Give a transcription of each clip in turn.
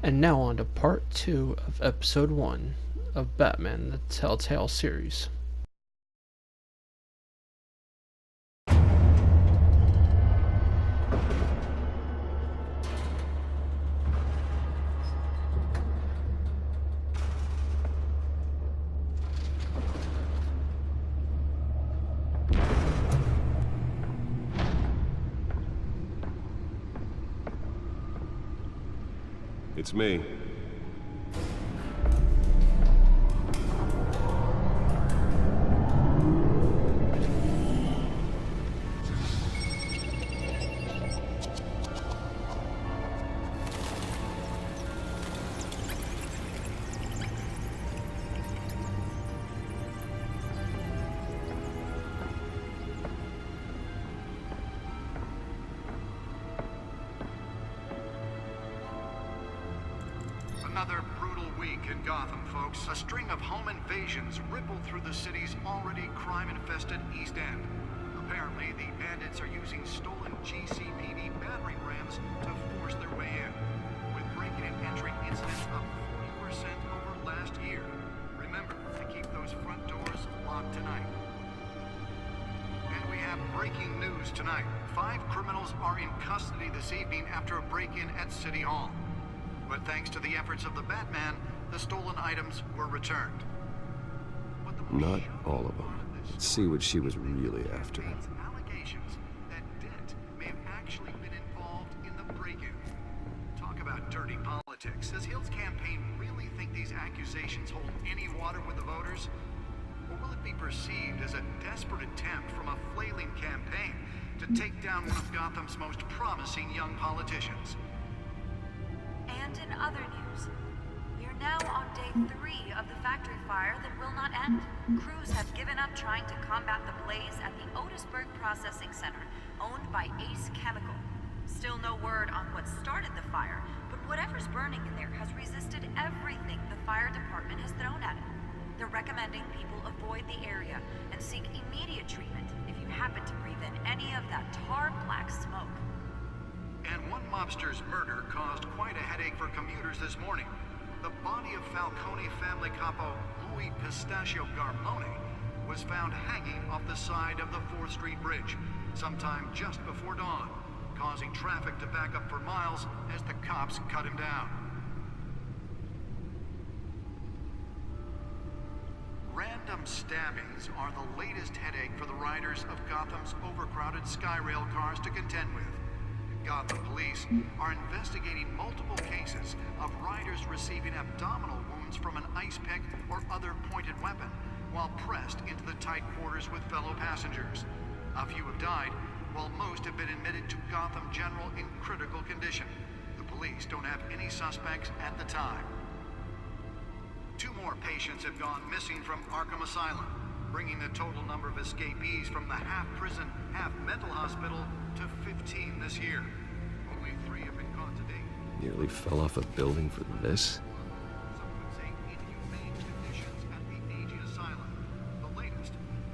And now on to part 2 of episode 1 of Batman the Telltale series. It's me. Another brutal week in Gotham, folks. A string of home invasions rippled through the city's already crime-infested East End. Apparently, the bandits are using stolen GCPD battering rams to force their way in, with breaking and entering incidents up 40% over last year. Remember to keep those front doors locked tonight. And we have breaking news tonight. 5 criminals are in custody this evening after a break-in at City Hall. But thanks to the efforts of the Batman, the stolen items were returned. Not all of them. Let's see what she was really after. Allegations that Dent may have actually been involved in the break-in. Talk about dirty politics. Does Hill's campaign really think these accusations hold any water with the voters? Or will it be perceived as a desperate attempt from a flailing campaign to take down one of Gotham's most promising young politicians? And in other news, we are now on day 3 of the factory fire that will not end. Crews have given up trying to combat the blaze at the Otisburg Processing Center, owned by Ace Chemical. Still no word on what started the fire, but whatever's burning in there has resisted everything the fire department has thrown at it. They're recommending people avoid the area and seek immediate treatment if you happen to breathe in any of that tar black smoke. And one mobster's murder caused quite a headache for commuters this morning. The body of Falcone family capo Louis Pistachio Garmone was found hanging off the side of the 4th Street Bridge sometime just before dawn, causing traffic to back up for miles as the cops cut him down. Random stabbings are the latest headache for the riders of Gotham's overcrowded Skyrail cars to contend with. Gotham police are investigating multiple cases of riders receiving abdominal wounds from an ice pick or other pointed weapon while pressed into the tight quarters with fellow passengers. A few have died, while most have been admitted to Gotham General in critical condition. The police don't have any suspects at the time. 2 more patients have gone missing from Arkham Asylum, bringing the total number of escapees from the half-prison, half-mental hospital to 15 this year. Only 3 have been caught to date. Nearly fell off a building for this. Some would say inhumane conditions at the aging asylum. The latest,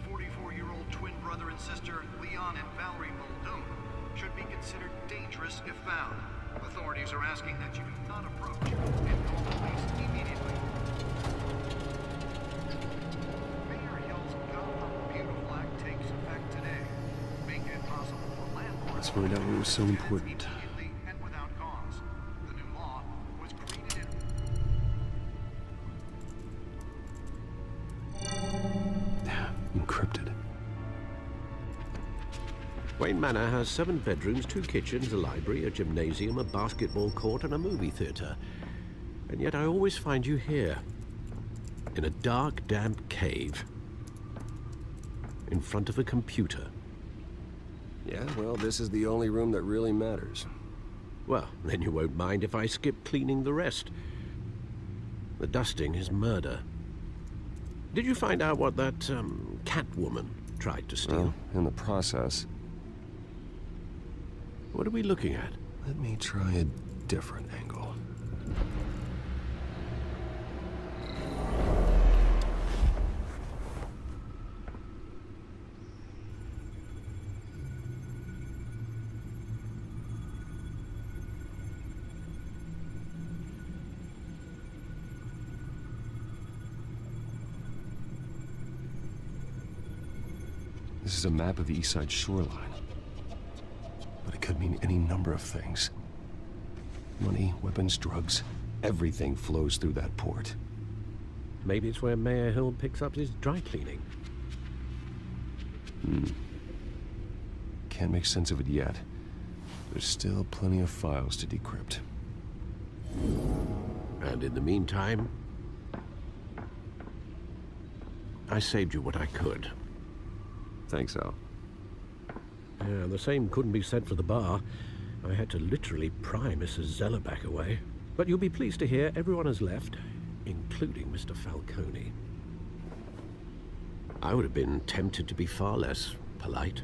44-year-old twin brother and sister Leon and Valerie Muldoon should be considered dangerous if found. Authorities are asking that you do not approach and call the police immediately. Mayor Hill's Gotham Beautiful Act takes effect today, making it possible for landlords Let's find out what was so important. immediately and without cause. The new law was created Encrypted. Wayne Manor has 7 bedrooms, 2 kitchens, a library, a gymnasium, a basketball court, and a movie theater. And yet I always find you here, in a dark, damp cave, in front of a computer. Yeah, well, this is the only room that really matters. Well, then you won't mind if I skip cleaning the rest. The dusting is murder. Did you find out what that, Catwoman tried to steal? Well, in the process, What are we looking at? let me try a different angle. This is a map of the east side shoreline. But it could mean any number of things. Money, weapons, drugs, everything flows through that port. Maybe it's where Mayor Hill picks up his dry cleaning. Can't make sense of it yet. There's still plenty of files to decrypt. And in the meantime, I saved you what I could. Thanks, Al. Yeah, the same couldn't be said for the bar. I had to literally pry Mrs. Zeller back away. But you'll be pleased to hear everyone has left, including Mr. Falcone. I would have been tempted to be far less polite.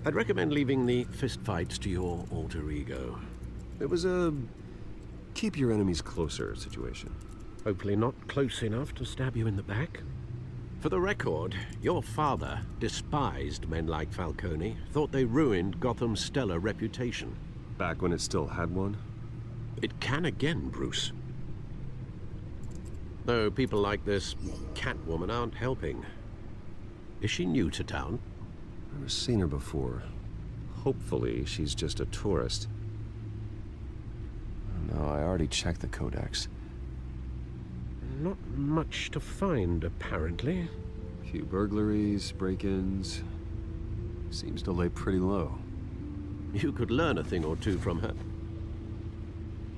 I'd recommend leaving the fistfights to your alter ego. It was a keep your enemies closer situation. Hopefully not close enough to stab you in the back. For the record, your father despised men like Falcone, thought they ruined Gotham's stellar reputation. Back when it still had one? It can again, Bruce. Though people like this Catwoman aren't helping. Is she new to town? Never seen her before. Hopefully, she's just a tourist. No, I already checked the codex. Not much to find, apparently. Few burglaries, break-ins. Seems to lay pretty low. You could learn a thing or two from her.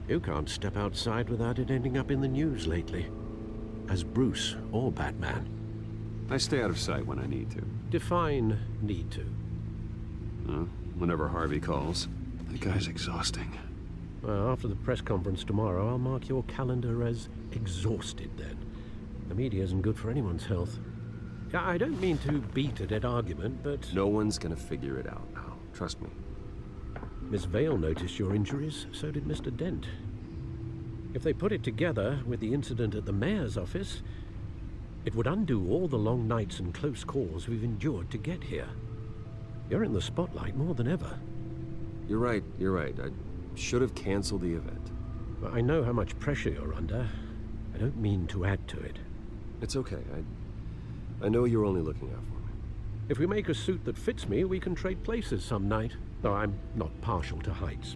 You can't step outside without it ending up in the news lately. As Bruce or Batman. I stay out of sight when I need to. Define need to. Whenever Harvey calls. That guy's exhausting. Well, after the press conference tomorrow, I'll mark your calendar as exhausted then. The media isn't good for anyone's health. Yeah, I don't mean to beat a dead argument, but... No one's gonna figure it out now. Trust me. Miss Vale noticed your injuries, so did Mr. Dent. If they put it together with the incident at the mayor's office, it would undo all the long nights and close calls we've endured to get here. You're in the spotlight more than ever. You're right. I should have canceled the event. I know how much pressure you're under. I don't mean to add to it. It's okay. I know you're only looking out for me. If we make a suit that fits me, we can trade places some night. Though I'm not partial to heights.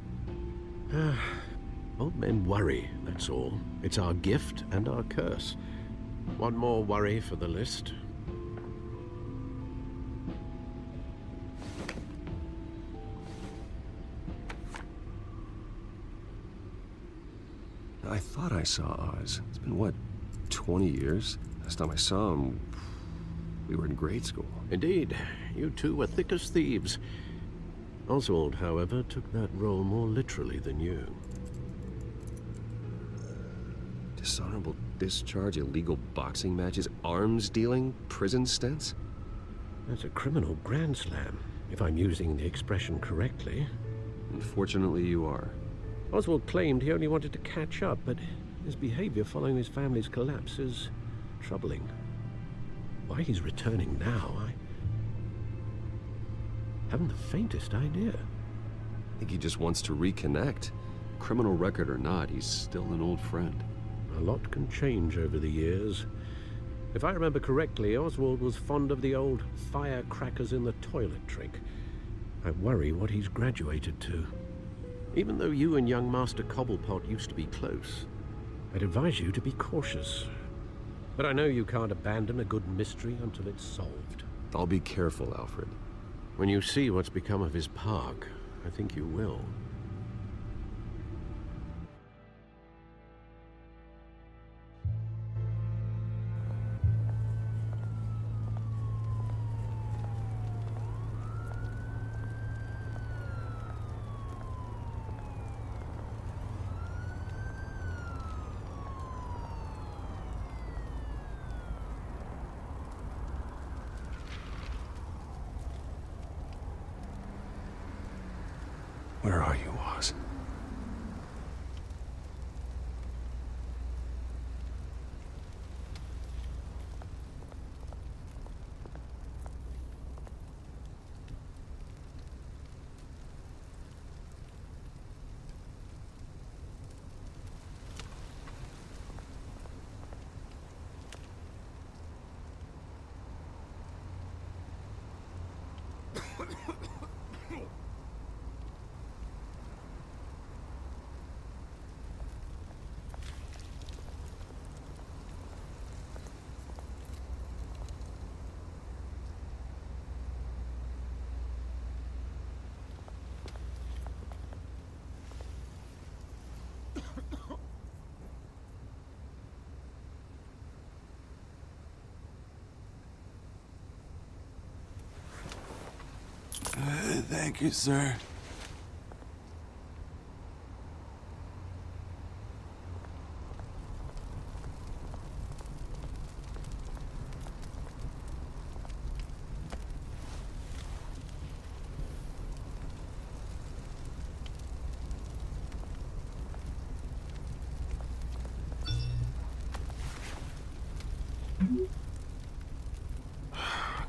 Old men worry, that's all. It's our gift and our curse. One more worry for the list. I thought I saw Oz. It's been, what, 20 years? Last time I saw him, we were in grade school. Indeed, you two were thick as thieves. Oswald, however, took that role more literally than you. Dishonorable discharge, illegal boxing matches, arms dealing, prison stints? That's a criminal grand slam, if I'm using the expression correctly. Unfortunately, you are. Oswald claimed he only wanted to catch up, but his behavior following his family's collapse is troubling. Why he's returning now, I haven't the faintest idea. I think he just wants to reconnect. Criminal record or not, he's still an old friend. A lot can change over the years. If I remember correctly, Oswald was fond of the old firecrackers in the toilet trick. I worry what he's graduated to. Even though you and young Master Cobblepot used to be close, I'd advise you to be cautious. But I know you can't abandon a good mystery until it's solved. I'll be careful, Alfred. When you see what's become of his park, I think you will. Where are you, Oz? Thank you, sir.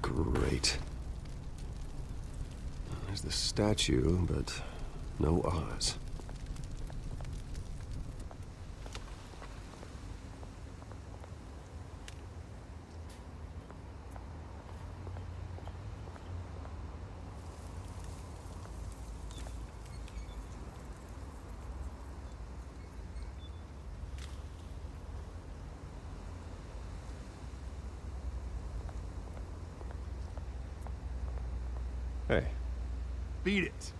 Great. There's the statue, but no Oz. Hey. Beat it.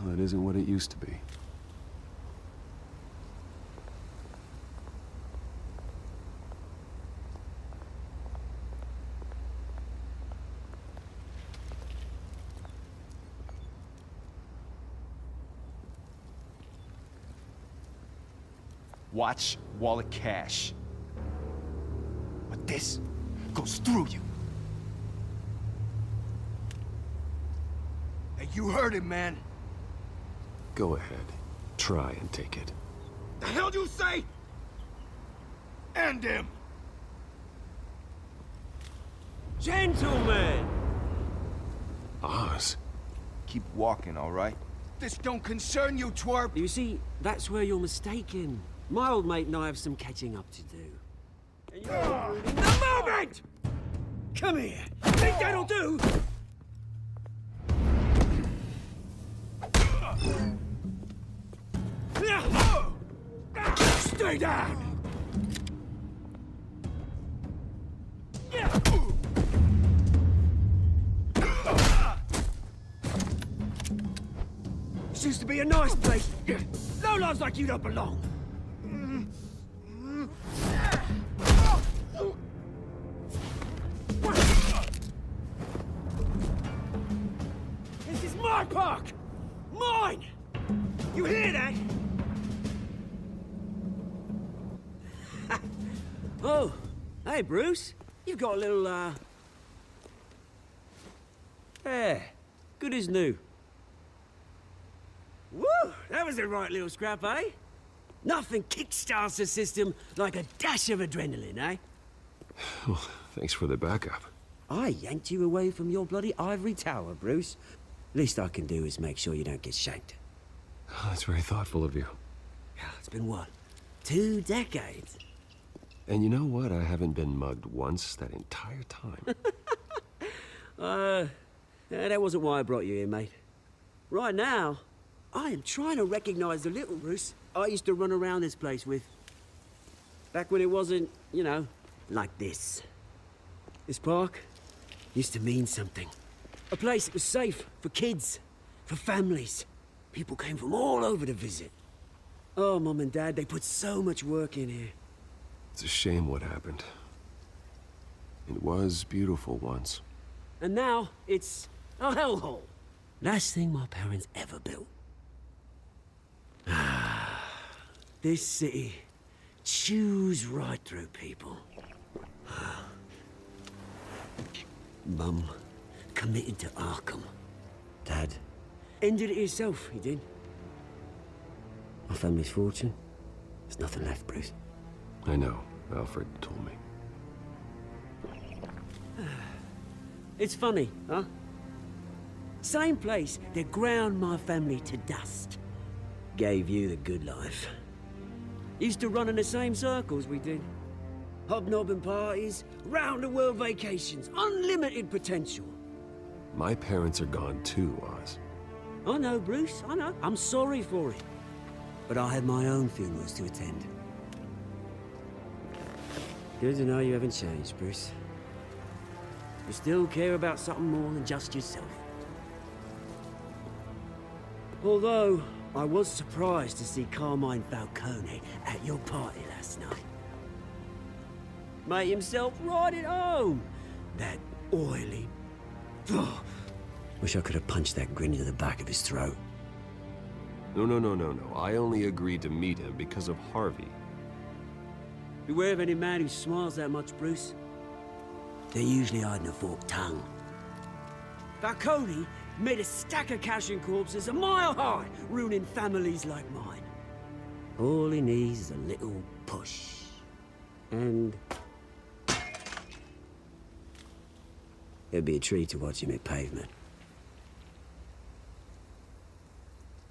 Well, it isn't what it used to be. Watch wallet cash. But this goes through you. Hey, you heard him, man. Go ahead. Try and take it. The hell do you say? End him. Gentlemen! Oz? Keep walking, all right? This don't concern you, twerp. You see, that's where you're mistaken. My old mate and I have some catching up to do. And you're ruining the moment! Come here! Think that'll do? Stay down! This used to be a nice place. Lowlifes like you don't belong. This is my park! Mine! You hear that? Oh, hey, Bruce. You've got a little, Yeah, good as new. Woo! That was a right little scrap, eh? Nothing kickstarts the system like a dash of adrenaline, eh? Well, thanks for the backup. I yanked you away from your bloody ivory tower, Bruce. Least I can do is make sure you don't get shanked. Oh, that's very thoughtful of you. It's been what? 2 decades? And you know what? I haven't been mugged once that entire time. That wasn't why I brought you here, mate. Right now, I am trying to recognize the little Bruce I used to run around this place with. Back when it wasn't, you know, like this. This park used to mean something. A place that was safe for kids, for families. People came from all over to visit. Oh, Mum and Dad, they put so much work in here. It's a shame what happened. It was beautiful once. And now, it's a hellhole. Last thing my parents ever built. This city chews right through people. Mum committed to Arkham. Dad ended it himself, he did. My family's fortune. There's nothing left, Bruce. I know. Alfred told me. It's funny, huh? Same place that ground my family to dust. Gave you the good life. Used to run in the same circles we did. Hobnobbing parties, round-the-world vacations, unlimited potential. My parents are gone too, Oz. I know, Bruce, I know. I'm sorry for it. But I have my own funerals to attend. Good to know you haven't changed, Bruce. You still care about something more than just yourself. Although, I was surprised to see Carmine Falcone at your party last night. Made himself right at home. That oily... Ugh. Wish I could have punched that grin into the back of his throat. No. I only agreed to meet him because of Harvey. Beware of any man who smiles that much, Bruce. They're usually hiding a forked tongue. Falcone made a stack of cash and corpses a mile high, ruining families like mine. All he needs is a little push. And... it'd be a treat to watch him hit pavement.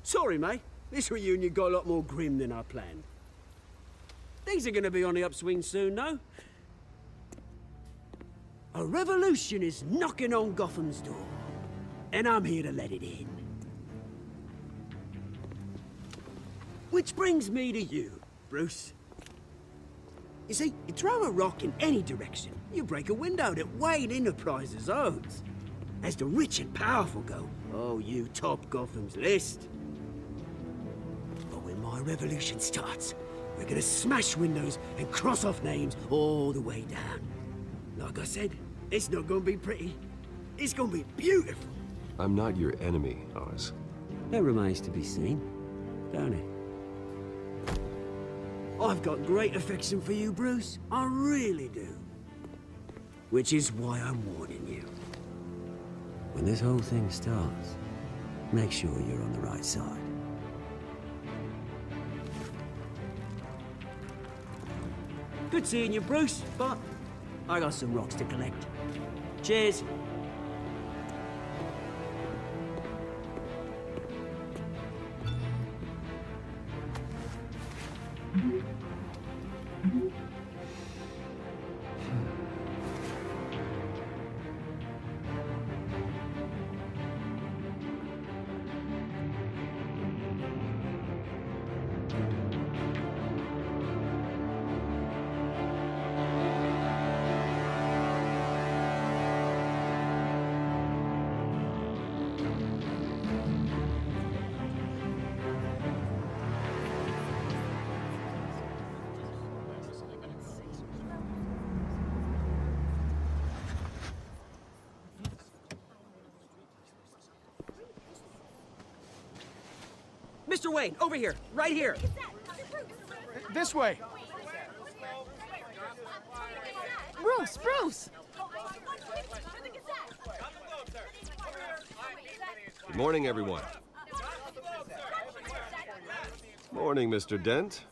Sorry, mate. This reunion got a lot more grim than I planned. Things are gonna be on the upswing soon, though. A revolution is knocking on Gotham's door. And I'm here to let it in. Which brings me to you, Bruce. You see, you throw a rock in any direction, you break a window that Wayne Enterprises owns. As the rich and powerful go, oh, you top Gotham's list. But when my revolution starts, we're gonna smash windows and cross off names all the way down. Like I said, it's not gonna be pretty. It's gonna be beautiful. I'm not your enemy, Oz. That remains to be seen, don't it? I've got great affection for you, Bruce. I really do. Which is why I'm warning you. When this whole thing starts, make sure you're on the right side. Good seeing you, Bruce, but I got some rocks to collect. Cheers. Mr. Wayne, over here, right here. This way. Bruce! Good morning, everyone. Morning, Mr. Dent.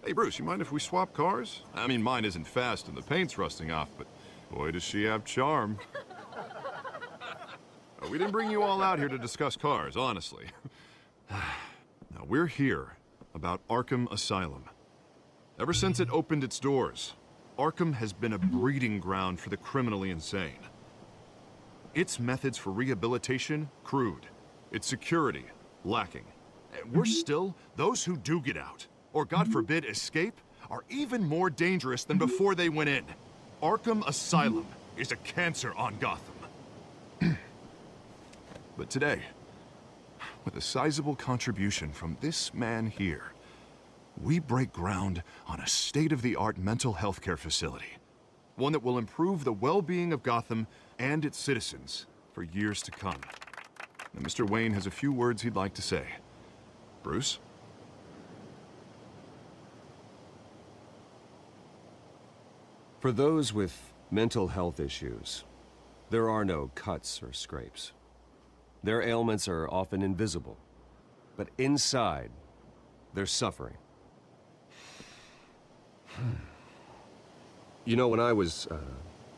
Hey, Bruce, you mind if we swap cars? I mean, mine isn't fast and the paint's rusting off, but boy, does she have charm. We didn't bring you all out here to discuss cars, honestly. Now, we're here about Arkham Asylum. Ever since it opened its doors, Arkham has been a breeding ground for the criminally insane. Its methods for rehabilitation, crude. Its security, lacking. And worse still, those who do get out, or God forbid, escape, are even more dangerous than before they went in. Arkham Asylum is a cancer on Gotham. But today, with a sizable contribution from this man here, we break ground on a state-of-the-art mental health care facility. One that will improve the well-being of Gotham and its citizens for years to come. Now, Mr. Wayne has a few words he'd like to say. Bruce? For those with mental health issues, there are no cuts or scrapes. Their ailments are often invisible, but inside, they're suffering. You know, when I was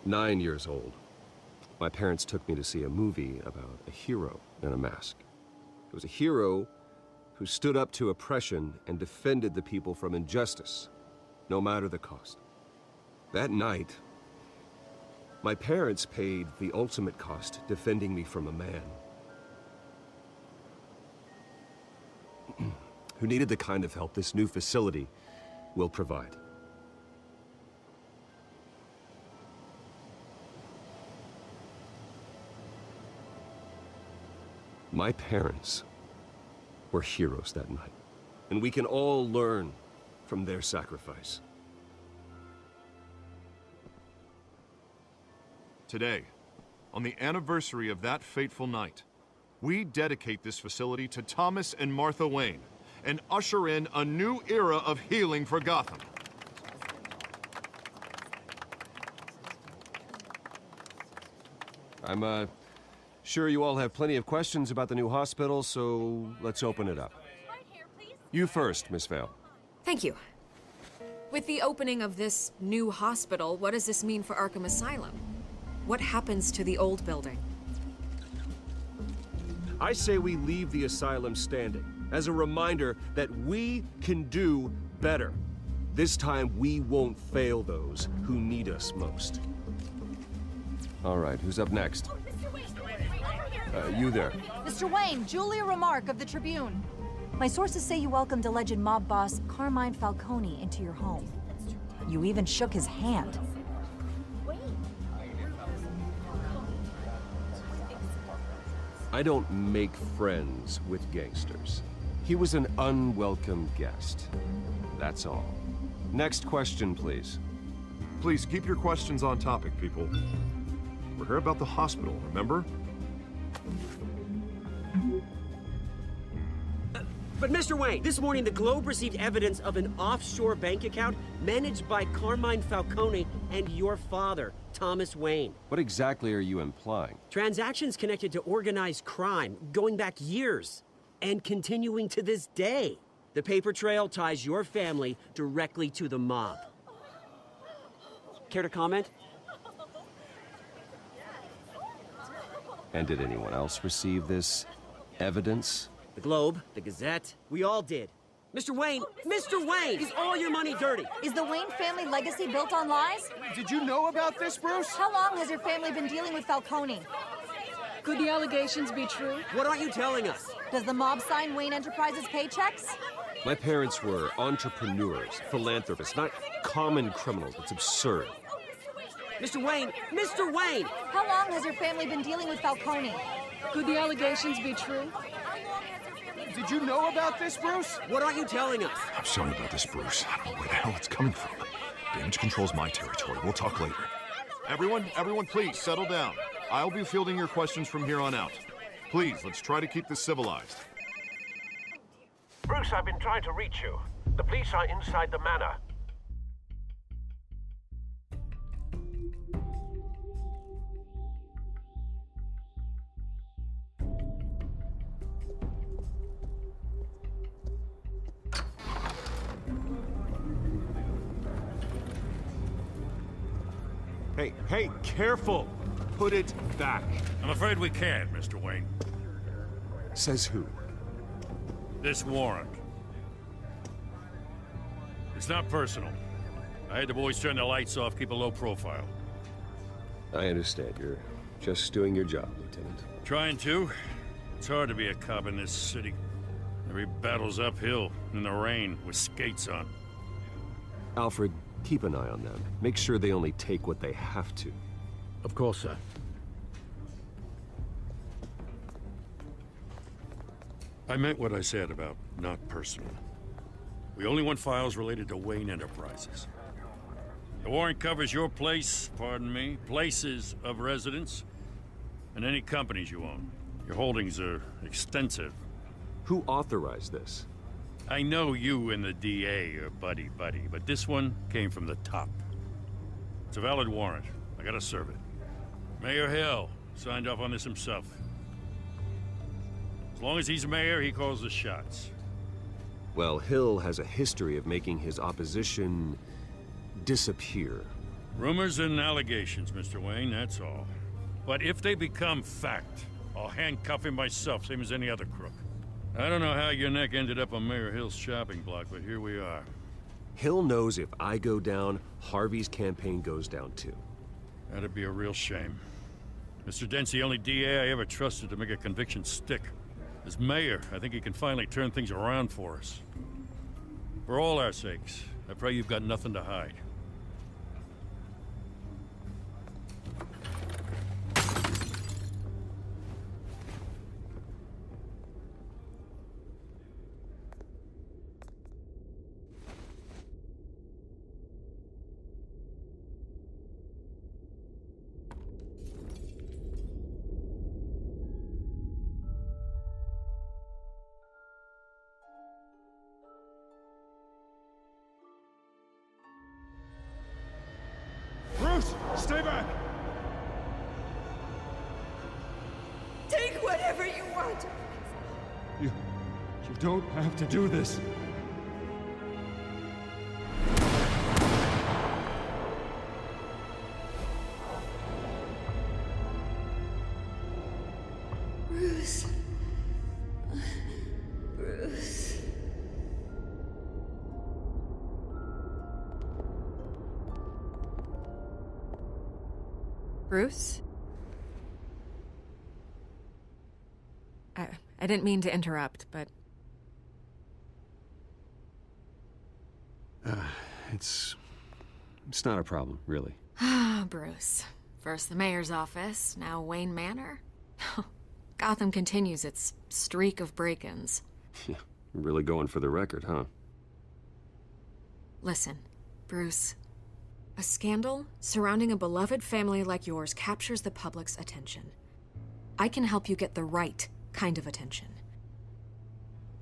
9 years old, my parents took me to see a movie about a hero in a mask. It was a hero who stood up to oppression and defended the people from injustice, no matter the cost. That night, my parents paid the ultimate cost defending me from a man who needed the kind of help this new facility will provide. My parents were heroes that night, and we can all learn from their sacrifice. Today, on the anniversary of that fateful night, we dedicate this facility to Thomas and Martha Wayne and usher in a new era of healing for Gotham. I'm sure you all have plenty of questions about the new hospital, so let's open it up. You first, Miss Vale. Thank you. With the opening of this new hospital, what does this mean for Arkham Asylum? What happens to the old building? I say we leave the asylum standing as a reminder that we can do better. This time, we won't fail those who need us most. All right, who's up next? You there. Mr. Wayne, Julia Remark of the Tribune. My sources say you welcomed alleged mob boss Carmine Falcone into your home. You even shook his hand. I don't make friends with gangsters. He was an unwelcome guest. That's all. Next question, please. Please keep your questions on topic, people. We're here about the hospital, remember? But Mr. Wayne, this morning the Globe received evidence of an offshore bank account managed by Carmine Falcone and your father, Thomas Wayne. What exactly are you implying? Transactions connected to organized crime going back years and continuing to this day. The paper trail ties your family directly to the mob. Care to comment? And did anyone else receive this evidence? The Globe, the Gazette, we all did. Mr. Wayne, is all your money dirty? Is the Wayne family legacy built on lies? Did you know about this, Bruce? How long has your family been dealing with Falcone? Could the allegations be true? What aren't you telling us? Does the mob sign Wayne Enterprises paychecks? My parents were entrepreneurs, philanthropists, not common criminals. It's absurd. Mr. Wayne! How long has your family been dealing with Falcone? Could the allegations be true? Did you know about this, Bruce? What aren't you telling us? I'm sorry about this, Bruce. I don't know where the hell it's coming from. Damage control's my territory. We'll talk later. Everyone, please, settle down. I'll be fielding your questions from here on out. Please, let's try to keep this civilized. Bruce, I've been trying to reach you. The police are inside the manor. Hey, careful! Put it back. I'm afraid we can't, Mr. Wayne. Says who? This warrant. It's not personal. I had the boys turn the lights off, keep a low profile. I understand. You're just doing your job, Lieutenant. Trying to. It's hard to be a cop in this city. Every battle's uphill, in the rain, with skates on. Alfred, keep an eye on them. Make sure they only take what they have to. Of course, sir. I meant what I said about not personal. We only want files related to Wayne Enterprises. The warrant covers your place, pardon me, places of residence, and any companies you own. Your holdings are extensive. Who authorized this? I know you and the DA are buddy-buddy, but this one came from the top. It's a valid warrant. I gotta serve it. Mayor Hill signed off on this himself. As long as he's mayor, he calls the shots. Well, Hill has a history of making his opposition disappear. Rumors and allegations, Mr. Wayne, that's all. But if they become fact, I'll handcuff him myself, same as any other crook. I don't know how your neck ended up on Mayor Hill's shopping block, but here we are. Hill knows if I go down, Harvey's campaign goes down too. That'd be a real shame. Mr. Dent's the only DA I ever trusted to make a conviction stick. As mayor, I think he can finally turn things around for us. For all our sakes, I pray you've got nothing to hide. Bruce, stay back! Take whatever you want. You don't have to do this. Bruce. Bruce. Bruce? I didn't mean to interrupt, but... It's not a problem, really. Ah, Bruce. First the mayor's office, now Wayne Manor. Gotham continues its streak of break-ins. Yeah, really going for the record, huh? Listen, Bruce. A scandal surrounding a beloved family like yours captures the public's attention. I can help you get the right kind of attention.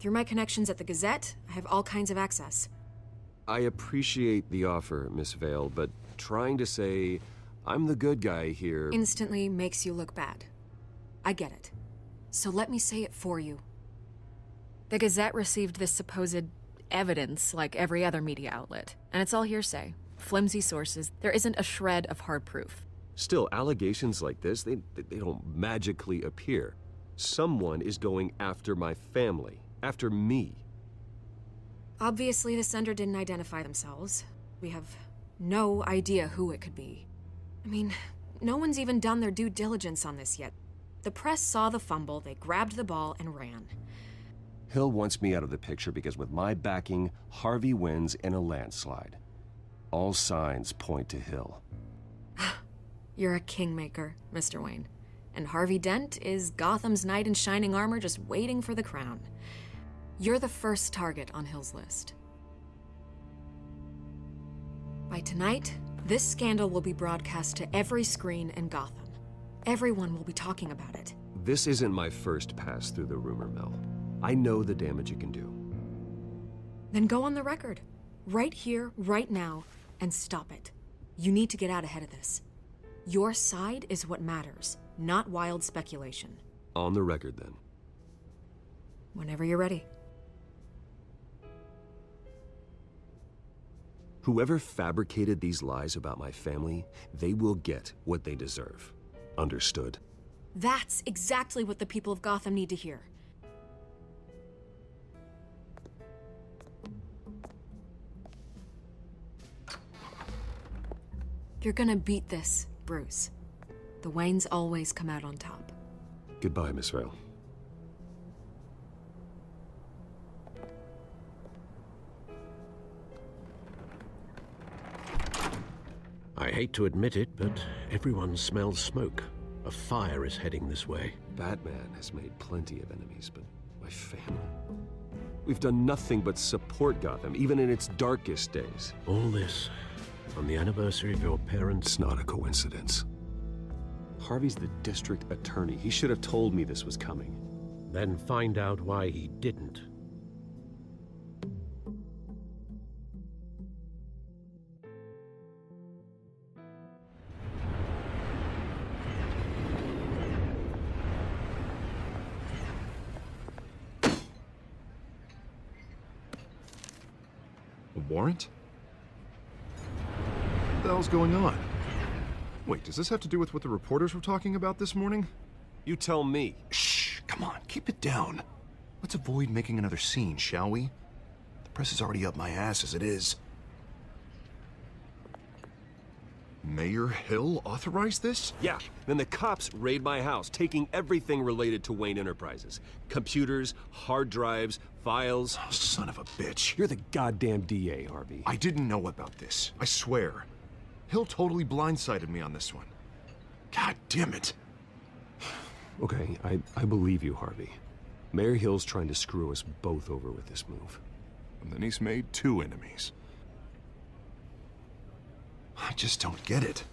Through my connections at the Gazette, I have all kinds of access. I appreciate the offer, Miss Vale, but trying to say I'm the good guy here... Instantly makes you look bad. I get it. So let me say it for you. The Gazette received this supposed evidence like every other media outlet, and it's all hearsay. Flimsy sources. There isn't a shred of hard proof. Still, allegations like this, they don't magically appear. Someone is going after my family, after me. Obviously, the sender didn't identify themselves. We have no idea who it could be. I mean, no one's even done their due diligence on this yet. The press saw the fumble, they grabbed the ball and ran. Hill wants me out of the picture because with my backing, Harvey wins in a landslide. All signs point to Hill. You're a kingmaker, Mr. Wayne. And Harvey Dent is Gotham's knight in shining armor just waiting for the crown. You're the first target on Hill's list. By tonight, this scandal will be broadcast to every screen in Gotham. Everyone will be talking about it. This isn't my first pass through the rumor mill. I know the damage it can do. Then go on the record. Right here, right now, and stop it. You need to get out ahead of this. Your side is what matters, not wild speculation. On the record, then. Whenever you're ready. Whoever fabricated these lies about my family, they will get what they deserve. Understood? That's exactly what the people of Gotham need to hear. You're gonna beat this, Bruce. The Waynes always come out on top. Goodbye, Miss Vale. I hate to admit it, but everyone smells smoke. A fire is heading this way. Batman has made plenty of enemies, but my family... We've done nothing but support Gotham, even in its darkest days. All this on the anniversary of your parents'... It's not a coincidence. Harvey's the district attorney. He should have told me this was coming. Then find out why he didn't. warrant? What the hell's going on? Wait, does this have to do with what the reporters were talking about this morning? You tell me. Shh, come on, keep it down. Let's avoid making another scene, shall we? The press is already up my ass as it is. Mayor Hill authorized this? Yeah, then the cops raid my house, taking everything related to Wayne Enterprises. Computers, hard drives, files. Oh, son of a bitch. You're the goddamn DA, Harvey. I didn't know about this, I swear. Hill totally blindsided me on this one. God damn it. Okay, I believe you, Harvey. Mayor Hill's trying to screw us both over with this move. And then he's made 2 enemies. I just don't get it.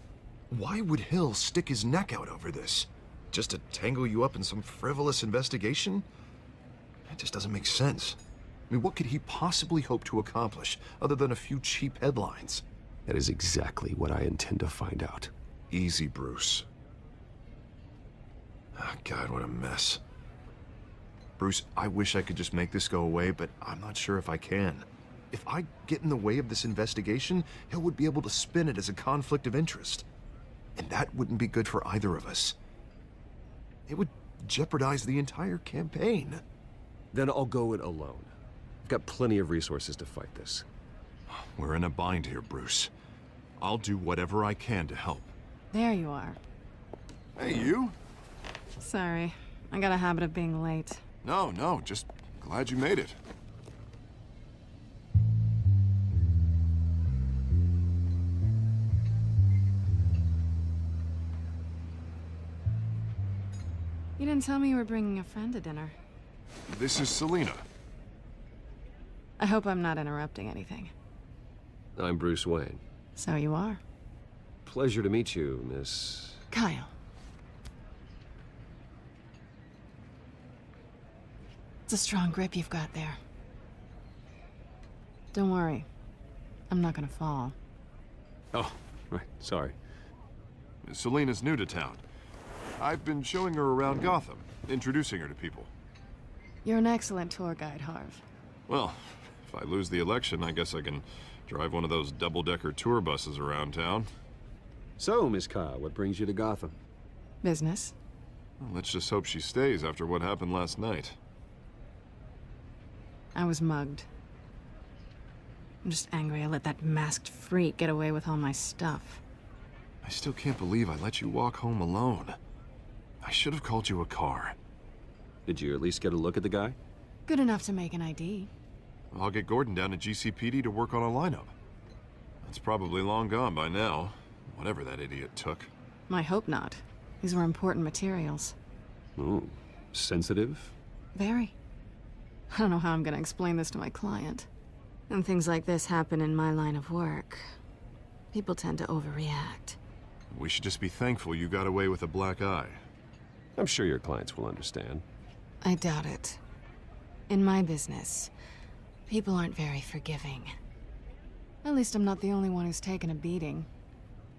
Why would Hill stick his neck out over this? Just to tangle you up in some frivolous investigation? It just doesn't make sense. I mean, what could he possibly hope to accomplish other than a few cheap headlines? That is exactly what I intend to find out. Easy, Bruce. Oh, God, what a mess. Bruce, I wish I could just make this go away, but I'm not sure if I can. If I get in the way of this investigation, Hill would be able to spin it as a conflict of interest. And that wouldn't be good for either of us. It would jeopardize the entire campaign. Then I'll go it alone. I've got plenty of resources to fight this. We're in a bind here, Bruce. I'll do whatever I can to help. There you are. Hey, you? Sorry. I got a habit of being late. No, just glad you made it. You didn't tell me you were bringing a friend to dinner. This is Selina. I hope I'm not interrupting anything. I'm Bruce Wayne. So you are. Pleasure to meet you, Miss... Kyle. It's a strong grip you've got there. Don't worry. I'm not gonna fall. Oh, right, sorry. Selina's new to town. I've been showing her around Gotham, introducing her to people. You're an excellent tour guide, Harv. Well, if I lose the election, I guess I can drive one of those double-decker tour buses around town. So, Miss Kyle, what brings you to Gotham? Business. Well, let's just hope she stays after what happened last night. I was mugged. I'm just angry I let that masked freak get away with all my stuff. I still can't believe I let you walk home alone. I should have called you a car. Did you at least get a look at the guy? Good enough to make an ID. I'll get Gordon down to GCPD to work on a lineup. That's probably long gone by now, whatever that idiot took. I hope not. These were important materials. Ooh, sensitive? Very. I don't know how I'm gonna explain this to my client. And things like this happen in my line of work. People tend to overreact. We should just be thankful you got away with a black eye. I'm sure your clients will understand. I doubt it. In my business, people aren't very forgiving. At least I'm not the only one who's taken a beating.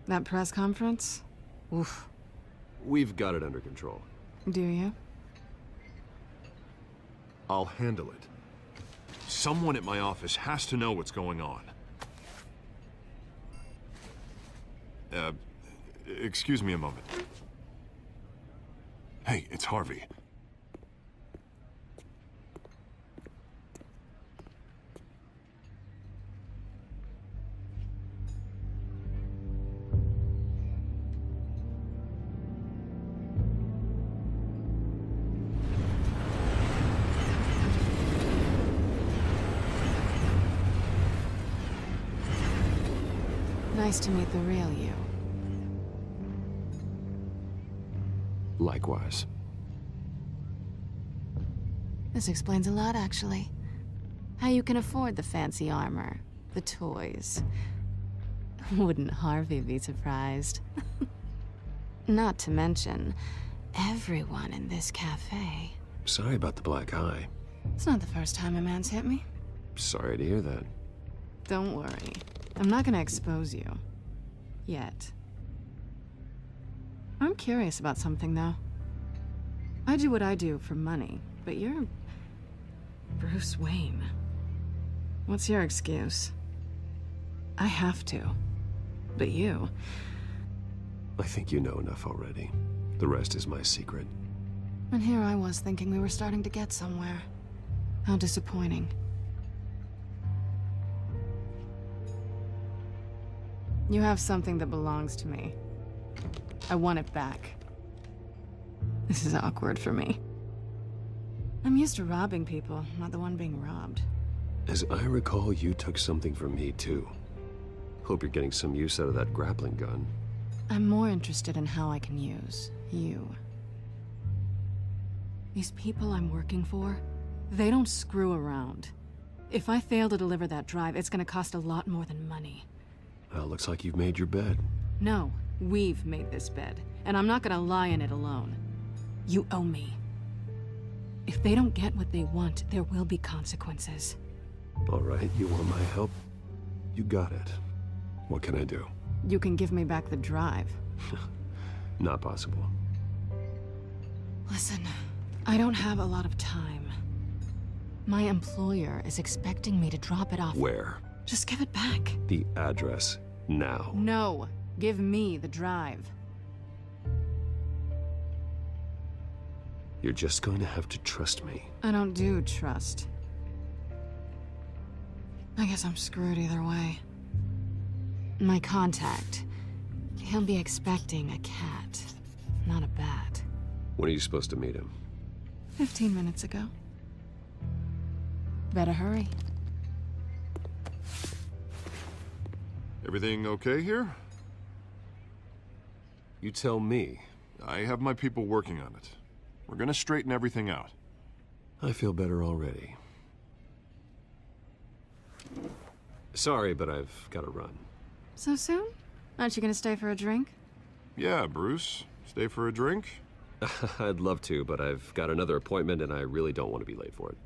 That press conference? Oof. We've got it under control. Do you? I'll handle it. Someone at my office has to know what's going on. Excuse me a moment. Hey, it's Harvey. Nice to meet the real you. Likewise. This explains a lot, actually. How you can afford the fancy armor, the toys. Wouldn't Harvey be surprised? Not to mention, everyone in this cafe. Sorry about the black eye. It's not the first time a man's hit me. Sorry to hear that. Don't worry. I'm not gonna expose you. Yet. I'm curious about something, though. I do what I do for money, but you're... Bruce Wayne. What's your excuse? I have to. But you... I think you know enough already. The rest is my secret. And here I was thinking we were starting to get somewhere. How disappointing. You have something that belongs to me. I want it back. This is awkward for me. I'm used to robbing people, not the one being robbed. As I recall, you took something from me, too. Hope you're getting some use out of that grappling gun. I'm more interested in how I can use you. These people I'm working for, they don't screw around. If I fail to deliver that drive, it's gonna cost a lot more than money. Well, looks like you've made your bed. No, we've made this bed, and I'm not gonna lie in it alone. You owe me. If they don't get what they want, there will be consequences. All right, you want my help? You got it. What can I do? You can give me back the drive. Not possible. Listen, I don't have a lot of time. My employer is expecting me to drop it off. Where? Just give it back. The address, now. No, give me the drive. You're just going to have to trust me. I don't do trust. I guess I'm screwed either way. My contact, he'll be expecting a cat, not a bat. When are you supposed to meet him? 15 minutes ago. Better hurry. Everything okay here? You tell me. I have my people working on it. We're gonna straighten everything out. I feel better already. Sorry, but I've got to run. So soon? Aren't you gonna stay for a drink? Yeah, Bruce. Stay for a drink? I'd love to, but I've got another appointment and I really don't want to be late for it.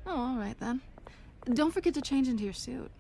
Oh, all right then. Don't forget to change into your suit.